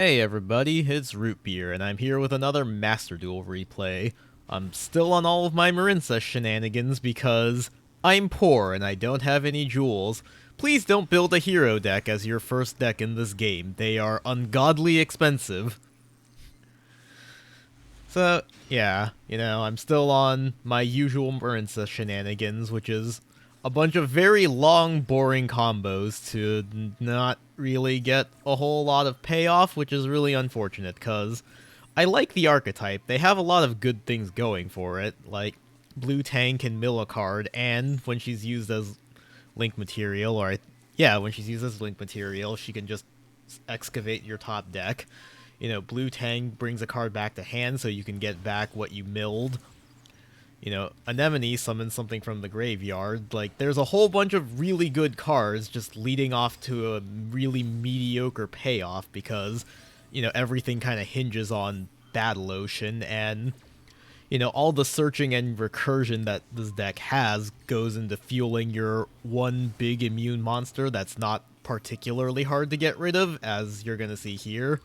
Hey everybody, it's Root Beer, and I'm here with another Master Duel replay. I'm still on all of my Marincess shenanigans because I'm poor and I don't have any jewels. Please don't build a hero deck as your first deck in this game. They are ungodly expensive. So, yeah, I'm still on my usual Marincess shenanigans, which is a bunch of very long, boring combos to not really get a whole lot of payoff, which is really unfortunate, because I like the archetype. They have a lot of good things going for it, like blue tank can mill a card, and when she's used as link material, yeah, when she's used as link material, she can just excavate your top deck. Blue tank brings a card back to hand so you can get back what you milled. Anemone summons something from the graveyard. Like, there's a whole bunch of really good cards just leading off to a really mediocre payoff because, everything kind of hinges on Battle Ocean, and, all the searching and recursion that this deck has goes into fueling your one big immune monster that's not particularly hard to get rid of, as you're gonna see here.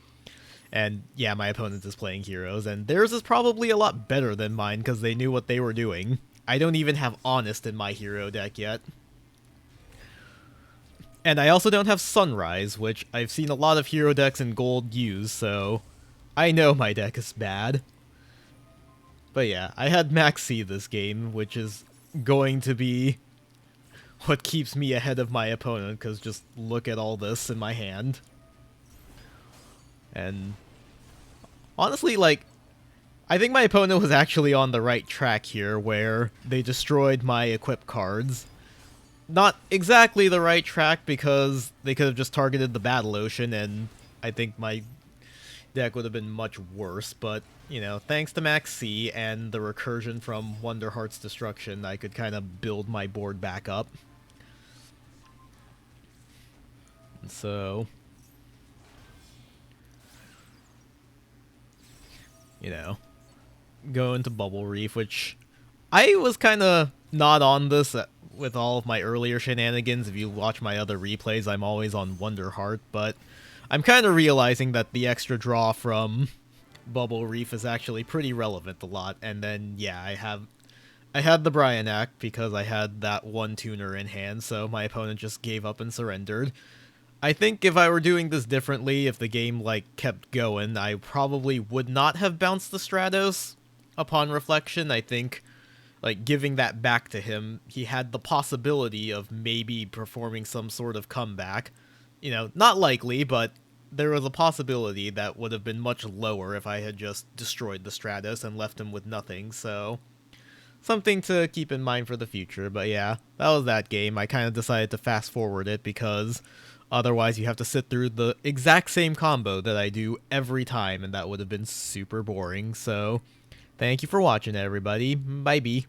And yeah, my opponent is playing heroes, and theirs is probably a lot better than mine because they knew what they were doing. I don't even have Honest in my hero deck yet. And I also don't have Sunrise, which I've seen a lot of hero decks in gold use, so I know my deck is bad. But yeah, I had Max C this game, which is going to be what keeps me ahead of my opponent, because just look at all this in my hand. And honestly, I think my opponent was actually on the right track here, where they destroyed my equip cards. Not exactly the right track, because they could have just targeted the Battle Ocean, and I think my deck would have been much worse, but, thanks to Max C and the recursion from Wonderheart's Destruction, I could kind of build my board back up. So, go into Bubble Reef, which I was kind of not on this with all of my earlier shenanigans. If you watch my other replays, I'm always on Wonderheart, but I'm kind of realizing that the extra draw from Bubble Reef is actually pretty relevant a lot. And then, yeah, I had the Brian Act because I had that one tuner in hand, so my opponent just gave up and surrendered. I think if I were doing this differently, if the game, kept going, I probably would not have bounced the Stratos. Upon reflection, I think, giving that back to him, he had the possibility of maybe performing some sort of comeback. Not likely, but there was a possibility that would have been much lower if I had just destroyed the Stratos and left him with nothing, so something to keep in mind for the future. But yeah, that was that game. I kind of decided to fast forward it because otherwise you have to sit through the exact same combo that I do every time, and that would have been super boring. So thank you for watching, everybody. Bye-bye.